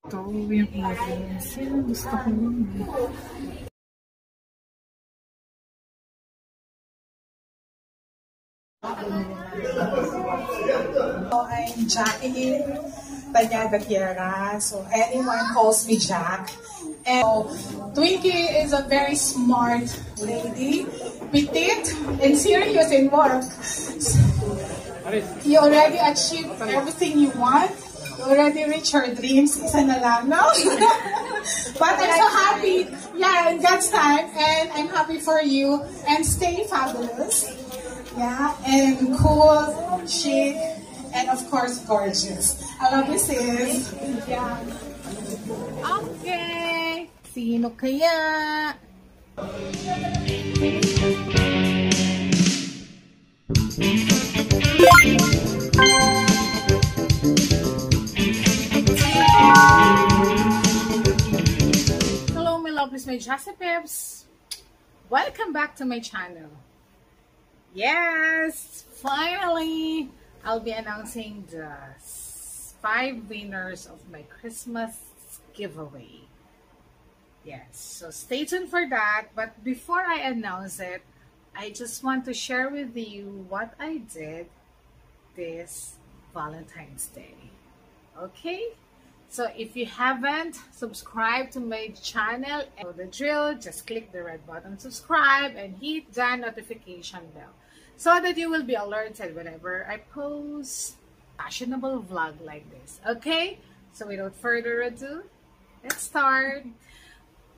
Ito yung earrings. Yan, gusto ko yun. So, I'm Jacqueline Tanyada-Guerra. So, anyone calls me Jack. And Twinkie is a very smart lady, petite and serious in work. You already achieved everything you want. You already reached your dreams. Isa na lang, no? But I'm so happy. Yeah, in God's time. And I'm happy for you. And stay fabulous. Yeah, and cool, chic, and of course, gorgeous. I love you, sis. Yeah. Okay. Sino kaya? Hello, my lovelies, my Josephips. Welcome back to my channel. Yes, finally, I'll be announcing the 5 winners of my Christmas giveaway. Yes, so stay tuned for that. But before I announce it, I just want to share with you what I did this Valentine's Day. Okay? So if you haven't subscribed to my channel, know the drill, just click the red button subscribe and hit the notification bell so that you will be alerted whenever I post a fashionable vlog like this. Okay? So without further ado, let's start.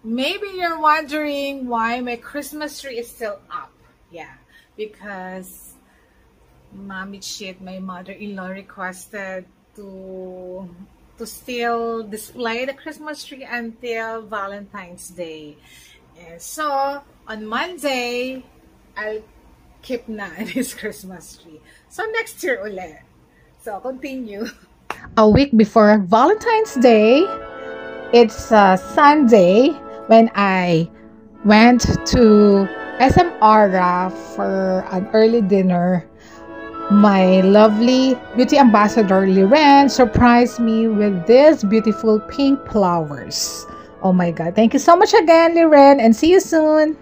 Maybe you're wondering why my Christmas tree is still up. Yeah, because Mommy Chit, my mother-in-law, requested to still display the Christmas tree until Valentine's Day. And so, on Monday, I'll keep na this Christmas tree. So, next year ulit. So, continue. A week before Valentine's Day, it's Sunday when I went to SM Aura for an early dinner. My lovely beauty ambassador Liren surprised me with these beautiful pink flowers. Oh my God. Thank you so much again, Liren, and see you soon.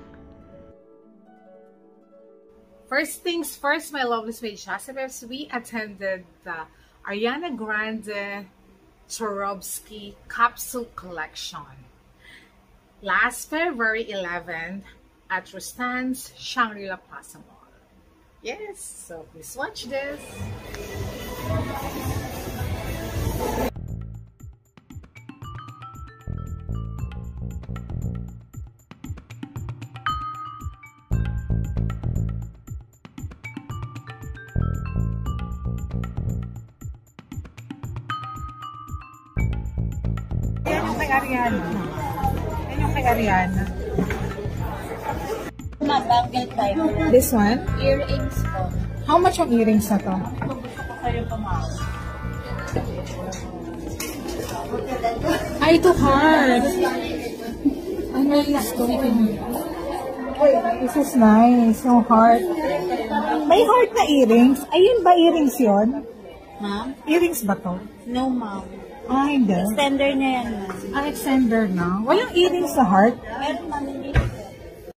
First things first, my lovely Sway Josephs, we attended the Ariana Grande Swarovski capsule collection last February 11th at Rustan's Shangri-La Plaza Mall. Yes, so please watch this. Yan yung kay Ariana. Yan yung kay Ariana. Bangle type. This one? Earrings po. How much yung earrings na to? Kayo pamahal. Ay, ito heart. Ay, nice to. This is nice. Yung heart. May heart na earrings. Ayun ba earrings yun? Ma'am? Earrings ba to? No, ma'am. Ah, hindi. Extender niya yan, ma'am. Ah, extender na. Walang earrings sa heart? Meron, ma'am. Hindi.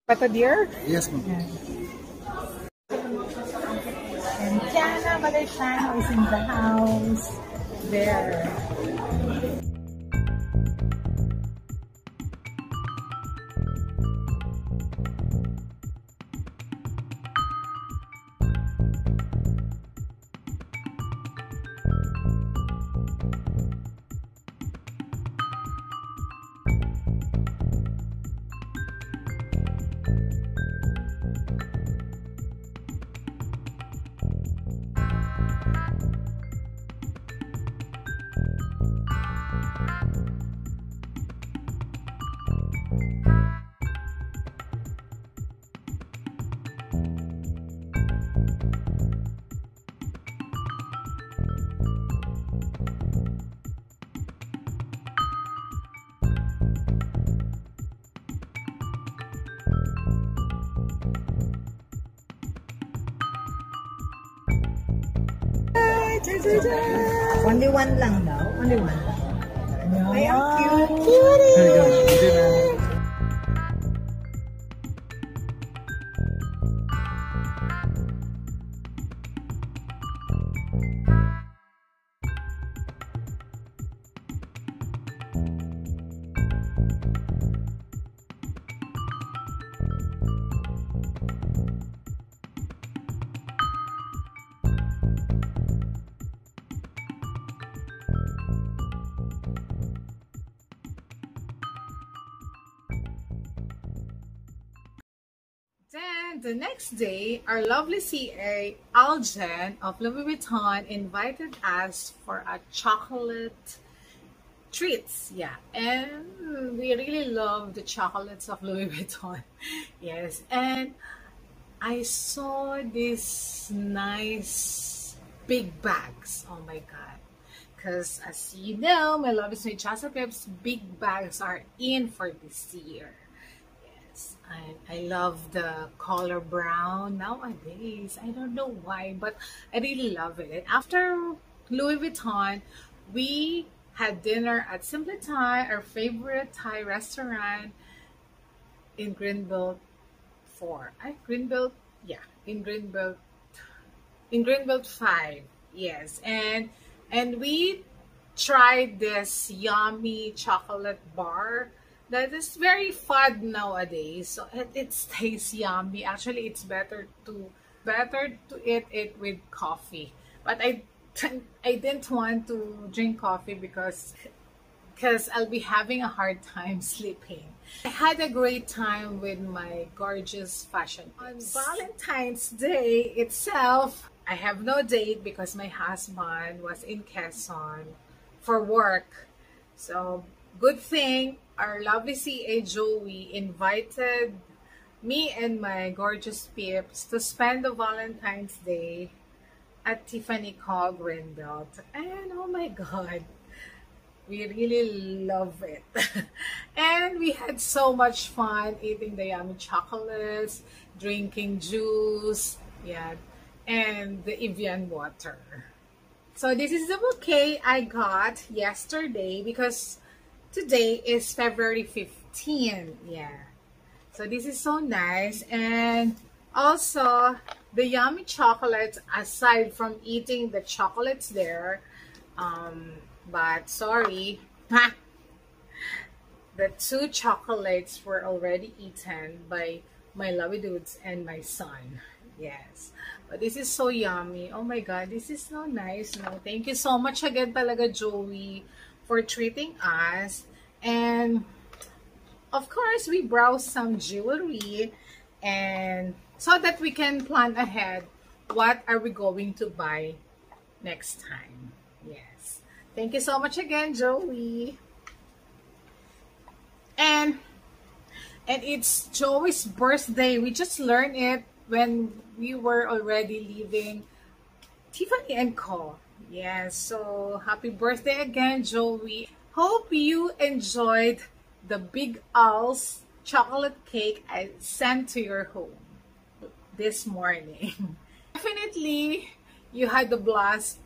Pata dear? Yes, ma'am. And Tiana Malaysiano is in the house. There. Only one lang daw. Only one. No. Ay, Cute. There you go. You did it. Then the next day, our lovely CA Aljen of Louis Vuitton invited us for a chocolate treats. Yeah, and we really love the chocolates of Louis Vuitton. Yes, and I saw these nice big bags. Oh my god. Because as you know, my love is my Chasapep's big bags are in for this year. Yes, and I love the color brown nowadays. I don't know why, but I really love it. And after Louis Vuitton, we had dinner at Simple Thai, our favorite Thai restaurant in Greenbelt 4. Greenbelt, yeah, in Greenbelt 5. Yes, and we tried this yummy chocolate bar that is very fun nowadays. So it tastes yummy. Actually, it's better to eat it with coffee. But I didn't want to drink coffee because I'll be having a hard time sleeping. I had a great time with my gorgeous fashion tips. On Valentine's Day itself, I have no date because my husband was in Quezon for work. So good thing our lovely CA Joey invited me and my gorgeous peeps to spend the Valentine's Day at Tiffany Co. Greenbelt. And oh my god, we really love it. And we had so much fun eating the yummy chocolates, drinking juice, yeah, and the Evian water. So this is the bouquet I got yesterday because today is February 15. Yeah. So this is so nice. And also the yummy chocolates, aside from eating the chocolates there, but sorry, the 2 chocolates were already eaten by my lovely dudes and my son. Yes, but this is so yummy. Oh my god, this is so nice. No, thank you so much again talaga, Joey, for treating us. And of course, we browsed some jewelry, and so that we can plan ahead what are we going to buy next time. Yes, thank you so much again, Joey. And it's Joey's birthday. We just learned it when we were already leaving Tiffany & Co. Yes, so happy birthday again, Joey. Hope you enjoyed the Big Al's chocolate cake I sent to your home this morning. Definitely you had the blast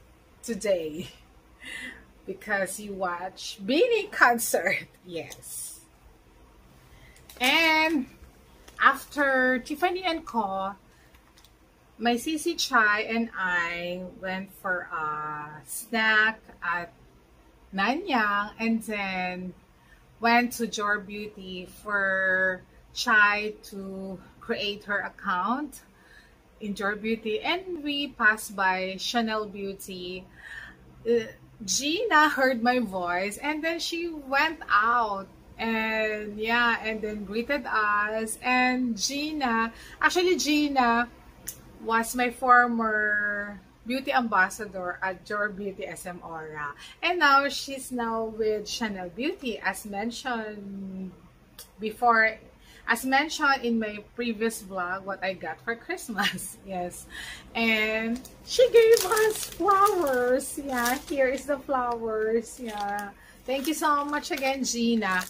today because you watched Beanie concert. Yes. And after Tiffany & Co., my Sisi Chai and I went for a snack at Nanyang and then went to Jor Beauty for Chai to create her account in Jor Beauty, and we passed by Chanel Beauty. Gina heard my voice and then she went out and yeah, and then greeted us. And Gina was my former beauty ambassador at Jor Beauty SM Aura, and now she's with Chanel Beauty, as mentioned before, as mentioned in my previous vlog, what I got for Christmas. Yes, and she gave us flowers. Yeah, here is the flowers. Yeah, thank you so much again, Gina.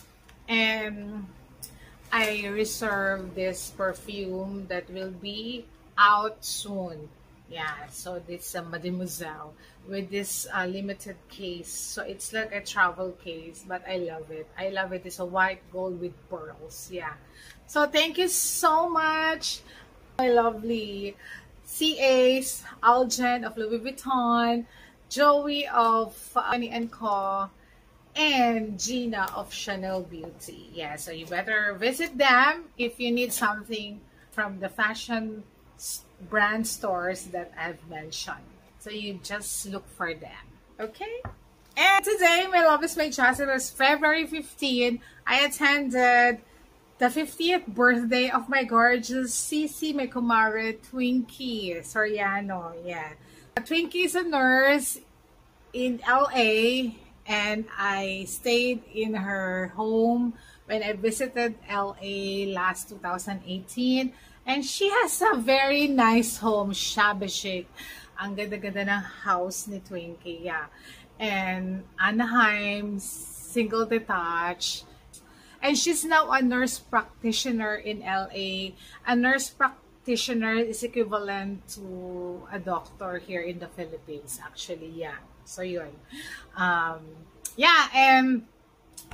And I reserved this perfume that will be out soon. Yeah, so this Mademoiselle with this limited case. So it's like a travel case, but I love it. I love it. It's a white gold with pearls. Yeah. So thank you so much, my lovely CAs, Algen of Louis Vuitton, Joey of Annie & Co, and Gina of Chanel Beauty. Yeah, so you better visit them if you need something from the fashion brand stores that I've mentioned. So you just look for them. Okay? And today, my love is my choice. It was February 15. I attended the 50th birthday of my gorgeous Cici, my kumare, Twinkie Soriano. Yeah. Twinkie is a nurse in LA, and I stayed in her home when I visited LA last 2018. And she has a very nice home, shabby chic. Ang ganda-ganda ng house ni Twinkie, yeah. And Anaheim, single detached. And she's now a nurse practitioner in LA. A nurse practitioner is equivalent to a doctor here in the Philippines, actually, yeah. So yun. Yeah, and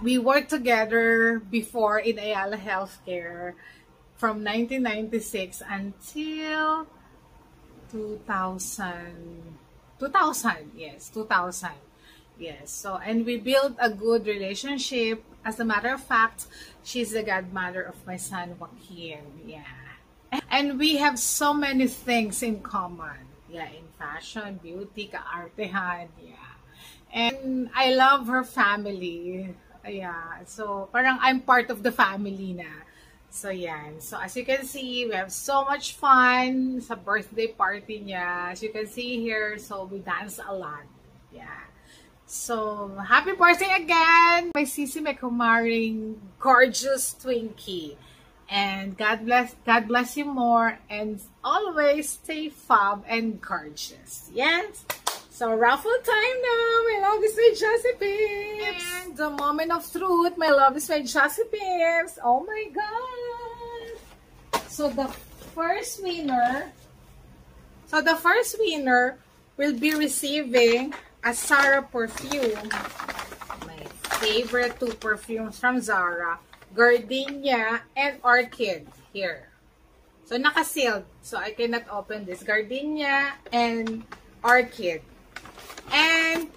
we worked together before in Ayala Healthcare from 1996 until 2000. Yes. So, and we built a good relationship. As a matter of fact, she's the godmother of my son, Joaquin. Yeah. And we have so many things in common. Yeah, in fashion, beauty, kaartehan. Yeah. And I love her family. Yeah. So, parang I'm part of the family na. So, yan. So, as you can see, we have so much fun sa birthday party niya. As you can see here, so we dance a lot. Yeah. So, happy birthday again! My Cici, my kumaring gorgeous Twinkie. And God bless you more, and always stay fab and gorgeous. Yes? So, raffle time now. My love is my Jessie Pips. And the moment of truth. My love is my Jessie Pips. Oh my God. So, the first winner will be receiving a Zara perfume. My favorite two perfumes from Zara. Gardenia and Orchid. Here. So, naka-sealed. So, I cannot open this. Gardenia and Orchid. And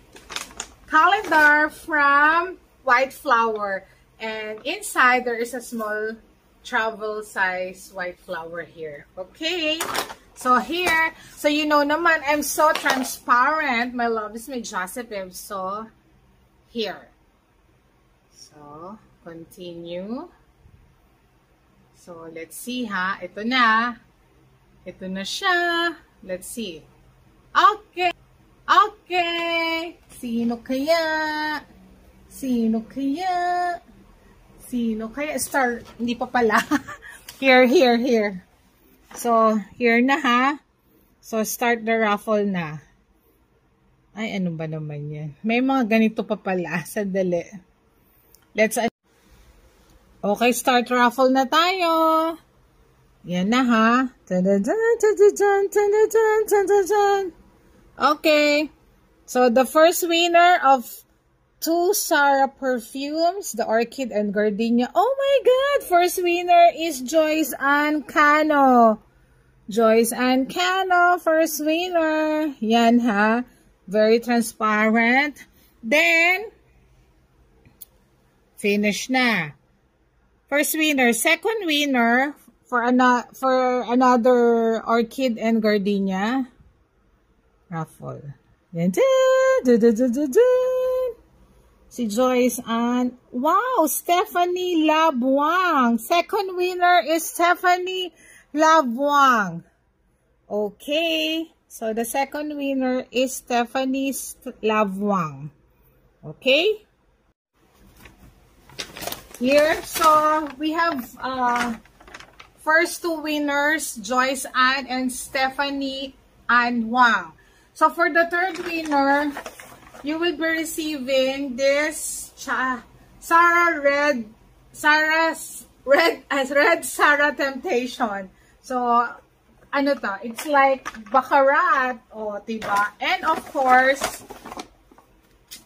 calendar from White Flower. And inside, there is a small travel size white flower here. Okay. So here, so you know naman, I'm so transparent. My love is my Jessie Pips. So, here. So, continue. So, let's see ha. Ito na. Ito na siya. Let's see. Okay. Okay. Sino kaya? Sino kaya? Sino kaya? Star. Hindi pa pala. Here. So, here na ha. So, start the raffle na. Ay, ano ba naman yan? May mga ganito pa pala. Sandali. Let's... Okay, start raffle na tayo. Yan na ha. Okay. So, the first winner of 2 Zara perfumes, the Orchid and Gardenia. Oh my God! First winner is Joyce Ann Cano. Joyce Ann Cano, first winner. Yan ha. Very transparent. Then, finish na. First winner. Second winner for another Orchid and Gardenia. Raffle. Then, si Joyce Ann. Wow, Stephanie Labuang. Second winner is Stephanie Labuang. Okay. So, the second winner is Stephanie Labuang. Okay. Here, so, we have first two winners, Joyce Ann and Stephanie Ann Wang. So, for the third winner, you will be receiving this Red Zara Temptation. So, ano to? It's like baccarat, o, diba? And of course,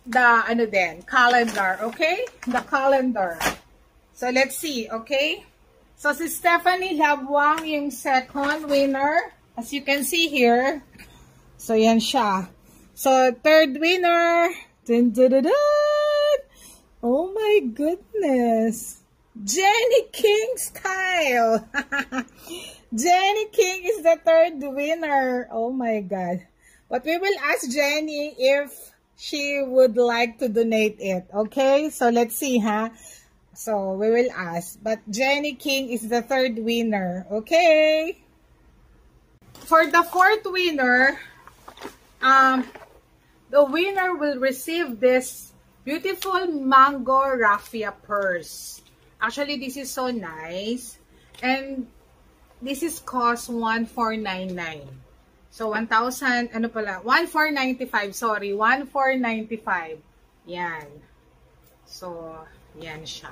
the, ano din, calendar, okay? The calendar. So, let's see, okay? So, si Stephanie Labuang yung second winner. As you can see here. So, yan siya. So, third winner. Dun, dun, dun, dun. Oh my goodness. Jenny King style. Jenny King is the third winner. Oh my God. But we will ask Jenny if she would like to donate it. Okay? So, let's see, ha? So, we will ask. But Jenny King is the third winner. Okay? For the fourth winner, the winner will receive this beautiful mango raffia purse. Actually, this is so nice. And this is cost 1,499. So, 1,000, ano pala? 1,495. Sorry, 1,495. Yan. So, yan siya.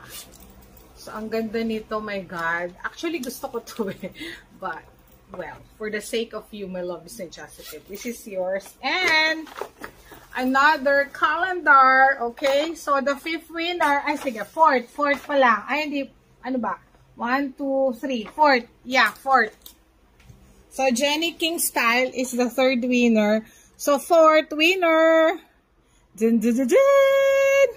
So, ang ganda nito, my God. Actually, gusto ko to eh. But, well, for the sake of you, my love is not Jessica. This is yours. And, another calendar. Okay? So, the fifth winner, ay, sige, fourth pa lang. Ay, hindi, ano ba? 1, 2, 3, fourth. Yeah, fourth. So, Jenny King style is the third winner. So, fourth winner. Dun, dun, dun, dun.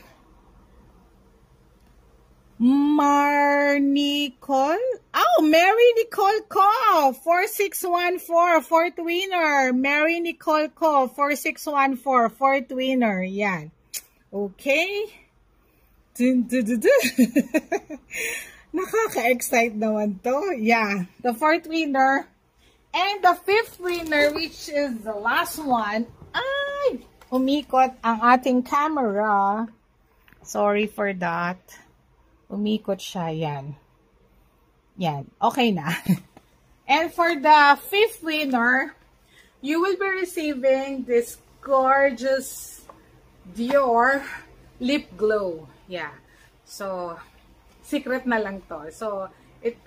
Nicole. Oh, Mary Nicole Ko. 4614. Fourth winner. Mary Nicole Ko. 4614. Fourth winner. Yan. Okay. Dun, dun, dun, dun. Nakaka-excite naman to. Yeah. The fourth winner. And the fifth winner, which is the last one. Ay! Umikot ang ating camera. Sorry for that. Umikot siya. Yan. Yan. Okay na. And for the fifth winner, you will be receiving this gorgeous Dior lip glow. Yeah. So, secret na lang to. So,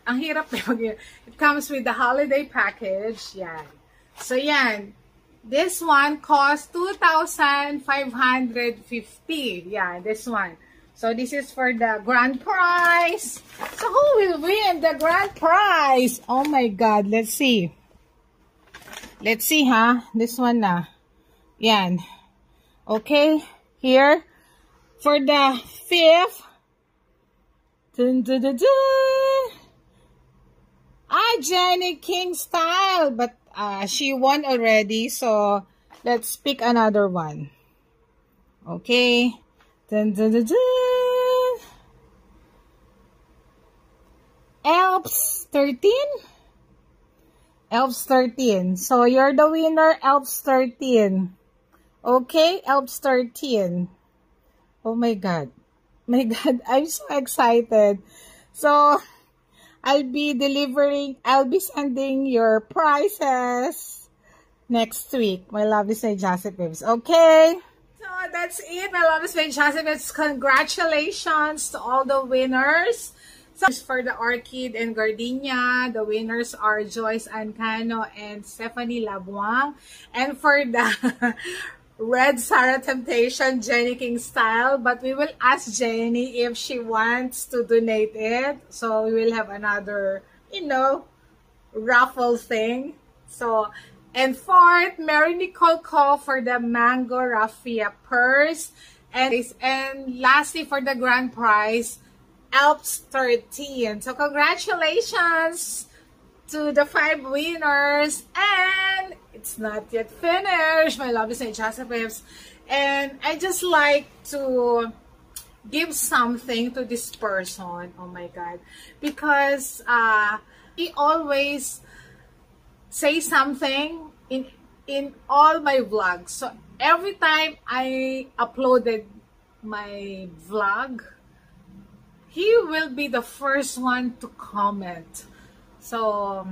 ang hirap na it comes with the holiday package. Yan. So, yan. This one costs 2,550. Yeah, this one. So, this is for the grand prize. So, who will win the grand prize? Oh my God. Let's see. Let's see, ha? This one na. Yan. Okay. Here. For the fifth. Dun, dun, dun, dun. Jenny King style. But she won already. So, let's pick another one. Okay. Dun, dun, dun, dun. Elps 13? Elps 13. So, you're the winner, Elps 13. Okay, Elps 13. Oh my God. My God, I'm so excited. So, I'll be sending your prizes next week. My lovely St. Joseph's. Okay? So, that's it, my lovely St. Joseph's. Congratulations to all the winners. So, for the Orchid and Gardenia, the winners are Joyce Ancano and Stephanie Labuang. And for the Red Sarah Temptation, Jenny King style. But we will ask Jenny if she wants to donate it. So, we will have another, raffle thing. So, and fourth, Mary Nicole Ko for the Mango Raffia purse. And lastly, for the grand prize, Alps 13. So, congratulations to the 5 winners. And it's not yet finished, my lovely St. Joseph's. And I just like to give something to this person. Oh my God. Because he always say something in all my vlogs. So every time I uploaded my vlog, he will be the first one to comment. So,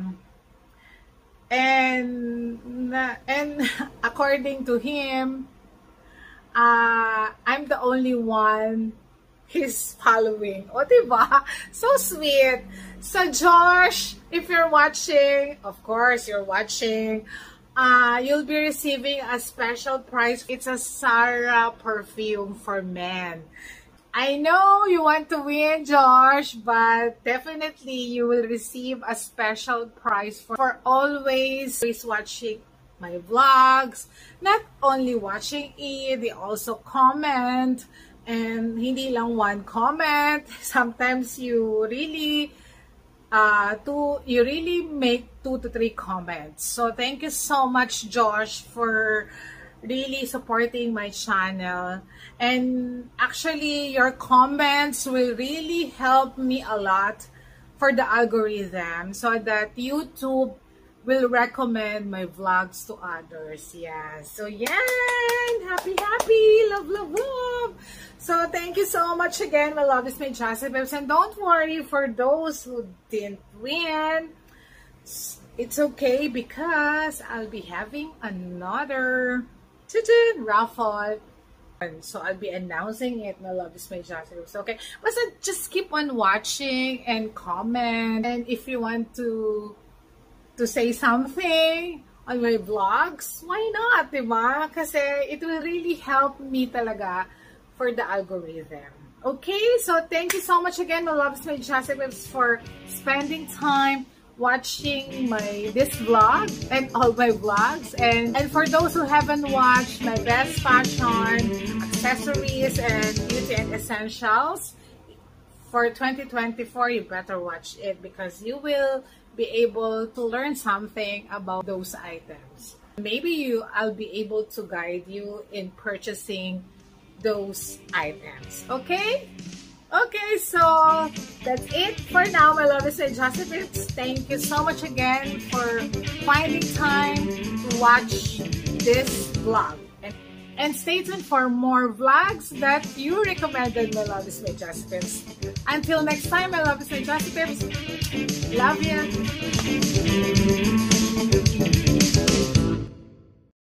and according to him, I'm the only one he's following. O, diba? So sweet. So, Josh, if you're watching, of course, you're watching, you'll be receiving a special prize. It's a Sarah perfume for men. I know you want to win, Josh, but definitely you will receive a special prize for always watching my vlogs. Not only watching it, they also comment. And hindi lang one comment. Sometimes you really make 2 to 3 comments. So thank you so much, Josh, for really supporting my channel. And actually, your comments will really help me a lot for the algorithm so that YouTube will recommend my vlogs to others. Yeah. So yeah, happy, love, love, love. So thank you so much again. My love is my Joseph. And don't worry, for those who didn't win, it's okay because I'll be having another raffle. So I'll be announcing it. My love is my Joseph. Okay. But just keep on watching and comment. And if you want to say something on my vlogs, why not, diba? Kasi it will really help me talaga for the algorithm. Okay, so thank you so much again, my loves, my Joseph, for spending time watching this vlog and all my vlogs. And for those who haven't watched my best fashion, accessories, and beauty and essentials for 2024, you better watch it because you will be able to learn something about those items. Maybe I'll be able to guide you in purchasing those items. Okay? Okay, so that's it for now, my love is Joseph. Thank you so much again for finding time to watch this vlog. And stay tuned for more vlogs that you recommended, my love is my Joseph. Until next time, my love is my Joseph. Love you.